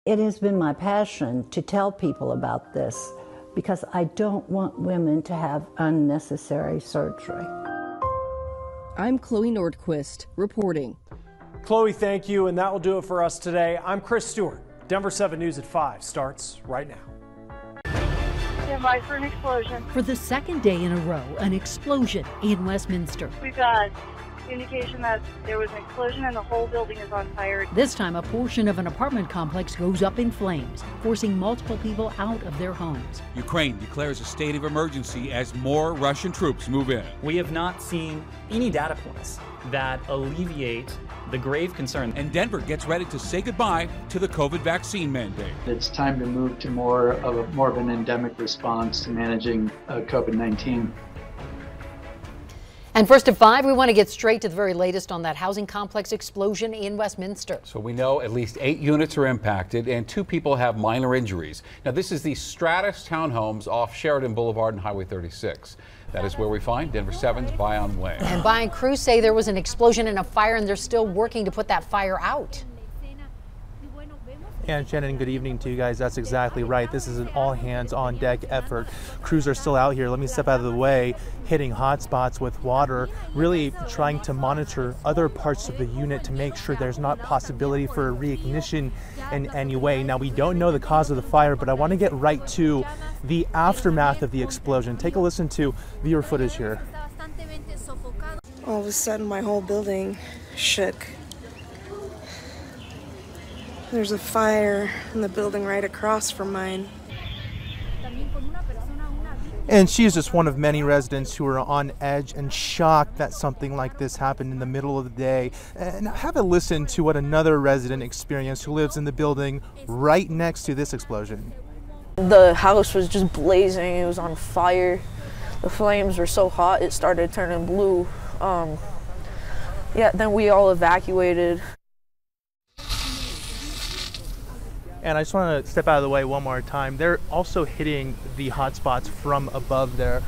It has been my passion to tell people about this because I don't want women to have unnecessary surgery. I'm Chloe Nordquist reporting. Chloe, thank you, and that will do it for us today. I'm Chris Stewart. Denver 7 News at 5 starts right now. Stand by for an explosion. For the second day in a row, an explosion in Westminster. We've got indication that there was an explosion and the whole building is on fire. This time, a portion of an apartment complex goes up in flames, forcing multiple people out of their homes. Ukraine declares a state of emergency as more Russian troops move in. We have not seen any data points that alleviate the grave concern. And Denver gets ready to say goodbye to the COVID vaccine mandate. It's time to move to more of an endemic response to managing COVID-19. And first at 5, we want to get straight to the very latest on that housing complex explosion in Westminster. So we know at least 8 units are impacted and 2 people have minor injuries. Now this is the Stratus townhomes off Sheridan Boulevard and Highway 36. That is where we find Denver 7's Bayon Wang. And Bayon crews say there was an explosion and a fire and they're still working to put that fire out. And Shannon, good evening to you guys. That's exactly right. This is an all-hands-on-deck effort. Crews are still out here. Let me step out of the way, hitting hot spots with water, really trying to monitor other parts of the unit to make sure there's not possibility for reignition in any way. Now, we don't know the cause of the fire, but I want to get right to the aftermath of the explosion. Take a listen to viewer footage here. All of a sudden, my whole building shook. There's a fire in the building right across from mine. And she is just one of many residents who are on edge and shocked that something like this happened in the middle of the day. And have a listen to what another resident experienced who lives in the building right next to this explosion. The house was just blazing. It was on fire. The flames were so hot it started turning blue. Then we all evacuated. And I just want to step out of the way one more time. They're also hitting the hot spots from above there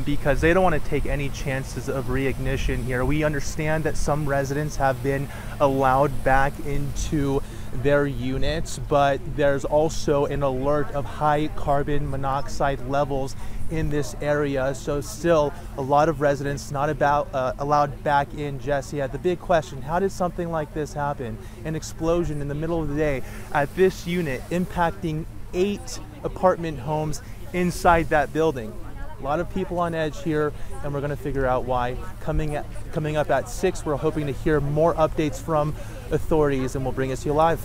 because they don't want to take any chances of reignition here. We understand that some residents have been allowed back into their units, but there's also an alert of high carbon monoxide levels in this area. So still a lot of residents not allowed back in just yet. The big question, how did something like this happen? An explosion in the middle of the day at this unit impacting 8 apartment homes inside that building. A lot of people on edge here, and we're going to figure out why. Coming up at 6, we're hoping to hear more updates from authorities, and we'll bring it to you live.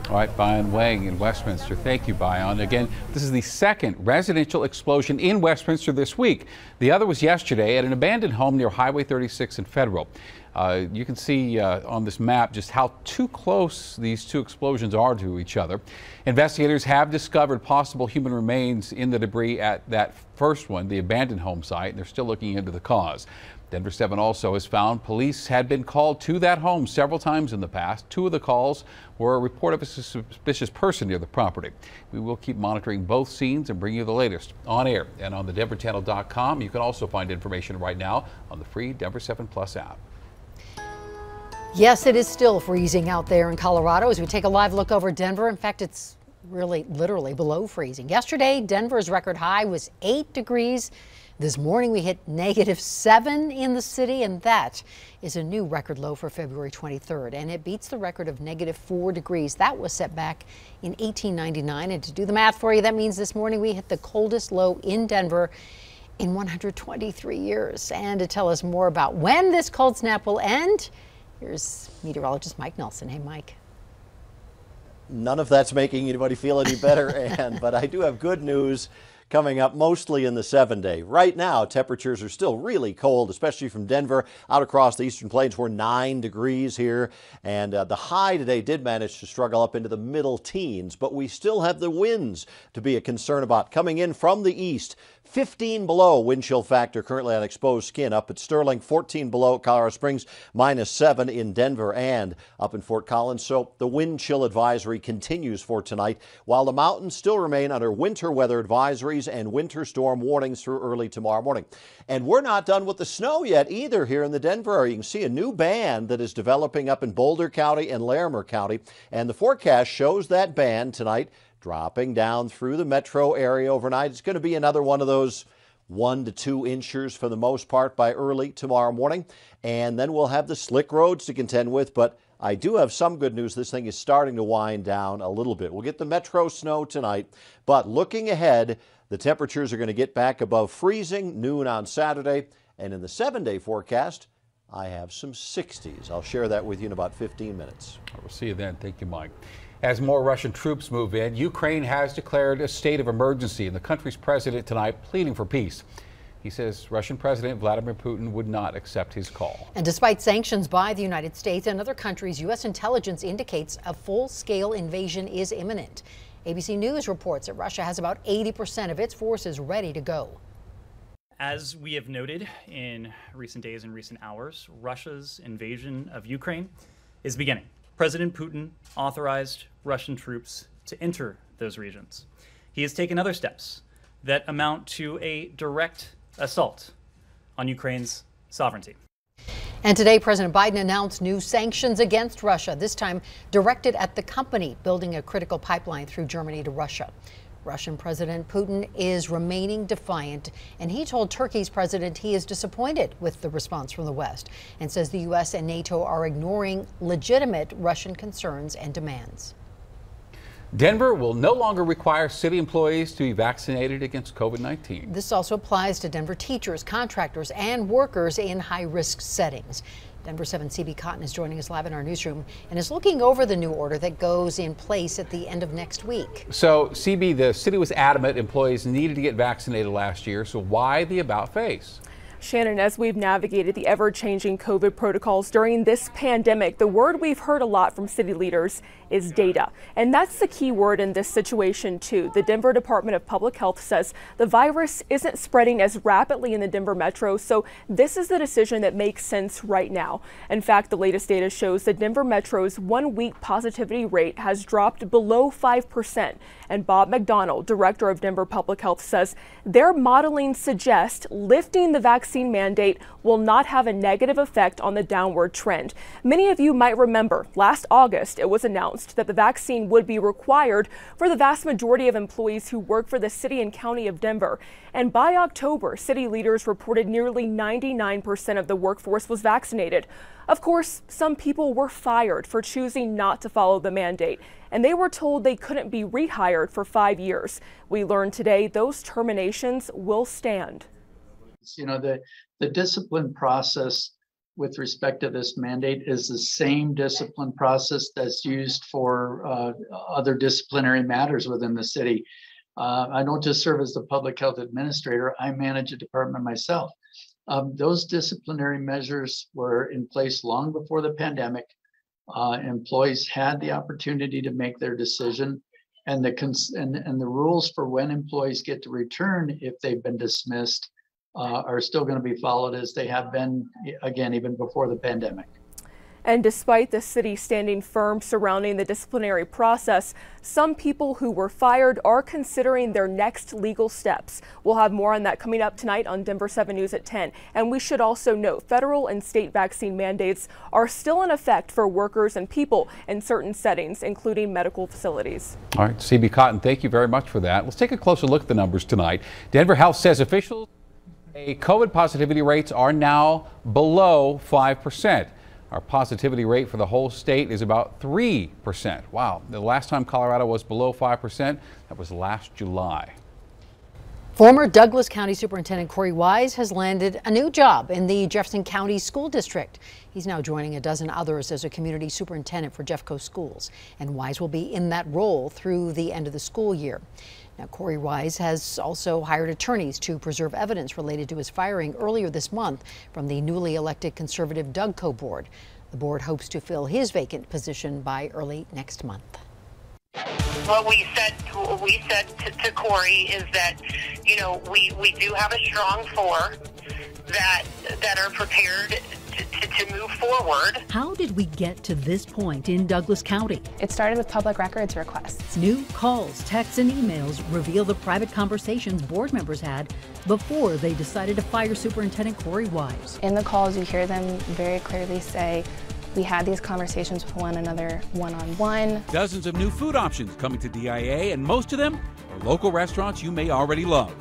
All right, Bayon Wang in Westminster. Thank you, Bayon. Again, this is the second residential explosion in Westminster this week. The other was yesterday at an abandoned home near Highway 36 and Federal. You can see on this map just how too close these 2 explosions are to each other. Investigators have discovered possible human remains in the debris at that first one, the abandoned home site, and they're still looking into the cause. Denver 7 also has found police had been called to that home several times in the past. 2 of the calls were a report of a suspicious person near the property. We will keep monitoring both scenes and bring you the latest on air and on the denverchannel.com. You can also find information right now on the free Denver 7 Plus app. Yes, it is still freezing out there in Colorado as we take a live look over Denver. In fact, it's really literally below freezing. Yesterday, Denver's record high was 8 degrees. This morning we hit -7 in the city, and that is a new record low for February 23rd, and it beats the record of -4 degrees. That was set back in 1899, and to do the math for you, that means this morning we hit the coldest low in Denver in 123 years. And to tell us more about when this cold snap will end, here's meteorologist Mike Nelson. Hey, Mike. None of that's making anybody feel any better, Ann, but I do have good news coming up mostly in the 7-day. Right now, temperatures are still really cold, especially from Denver out across the Eastern Plains. We're 9 degrees here, and the high today did manage to struggle up into the middle teens, but we still have the winds to be a concern about coming in from the east. 15 below wind chill factor currently on exposed skin up at Sterling, 14 below Colorado Springs, -7 in Denver and up in Fort Collins. So the wind chill advisory continues for tonight, while the mountains still remain under winter weather advisory. degrees and winter storm warnings through early tomorrow morning. And we're not done with the snow yet either here in the Denver area. You can see a new band that is developing up in Boulder County and Larimer County. And the forecast shows that band tonight dropping down through the metro area overnight. It's going to be another one of those 1 to 2 inches for the most part by early tomorrow morning. And then we'll have the slick roads to contend with. But I do have some good news. This thing is starting to wind down a little bit. We'll get the metro snow tonight. But looking ahead, the temperatures are going to get back above freezing noon on Saturday. And in the 7-day forecast, I have some 60s. I'll share that with you in about 15 minutes. We'll see you then. Thank you, Mike. As more Russian troops move in, Ukraine has declared a state of emergency, and the country's president tonight pleading for peace. He says Russian President Vladimir Putin would not accept his call. And despite sanctions by the United States and other countries, U.S. intelligence indicates a full-scale invasion is imminent. ABC News reports that Russia has about 80% of its forces ready to go. As we have noted in recent days and recent hours, Russia's invasion of Ukraine is beginning. President Putin authorized Russian troops to enter those regions. He has taken other steps that amount to a direct assault on Ukraine's sovereignty. And today, President Biden announced new sanctions against Russia, this time directed at the company building a critical pipeline through Germany to Russia. Russian President Putin is remaining defiant, and he told Turkey's president he is disappointed with the response from the West and says the U.S. and NATO are ignoring legitimate Russian concerns and demands. Denver will no longer require city employees to be vaccinated against COVID-19. This also applies to Denver teachers, contractors, and workers in high-risk settings. Denver 7 CB Cotton is joining us live in our newsroom and is looking over the new order that goes in place at the end of next week. So, CB, the city was adamant employees needed to get vaccinated last year, so why the about-face? Shannon, as we've navigated the ever-changing COVID protocols during this pandemic, the word we've heard a lot from city leaders is data. And that's the key word in this situation, too. The Denver Department of Public Health says the virus isn't spreading as rapidly in the Denver metro, so this is the decision that makes sense right now. In fact, the latest data shows the Denver metro's 1-week positivity rate has dropped below 5%. And Bob McDonald, director of Denver Public Health, says their modeling suggests lifting the vaccine mandate will not have a negative effect on the downward trend. Many of you might remember last August it was announced that the vaccine would be required for the vast majority of employees who work for the city and county of Denver. And by October, city leaders reported nearly 99% of the workforce was vaccinated. Of course, some people were fired for choosing not to follow the mandate, and they were told they couldn't be rehired for 5 years. We learned today those terminations will stand. You know, the discipline process with respect to this mandate is the same discipline process that's used for other disciplinary matters within the city. I don't just serve as the public health administrator, I manage a department myself. Those disciplinary measures were in place long before the pandemic. Employees had the opportunity to make their decision, and the rules for when employees get to return if they've been dismissed are still going to be followed as they have been, again, even before the pandemic. And despite the city standing firm surrounding the disciplinary process, some people who were fired are considering their next legal steps. We'll have more on that coming up tonight on Denver 7 News at 10. And we should also note federal and state vaccine mandates are still in effect for workers and people in certain settings, including medical facilities. All right, CB Cotton, thank you very much for that. Let's take a closer look at the numbers tonight. Denver Health says officials say COVID positivity rates are now below 5%. Our positivity rate for the whole state is about 3%. Wow. The last time Colorado was below 5%, that was last July. Former Douglas County Superintendent Corey Wise has landed a new job in the Jefferson County School District. He's now joining a dozen others as a community superintendent for Jeffco Schools, and Wise will be in that role through the end of the school year. Now, Corey Wise has also hired attorneys to preserve evidence related to his firing earlier this month from the newly elected conservative Dougco board. The board hopes to fill his vacant position by early next month. What we said to Corey is that, you know, we do have a strong four that are prepared to to move forward. How did we get to this point in Douglas County? It started with public records requests. New calls, texts, and emails reveal the private conversations board members had before they decided to fire Superintendent Corey Wise. In the calls, you hear them very clearly say, we had these conversations with one another one-on-one. Dozens of new food options coming to DIA, and most of them are local restaurants you may already love.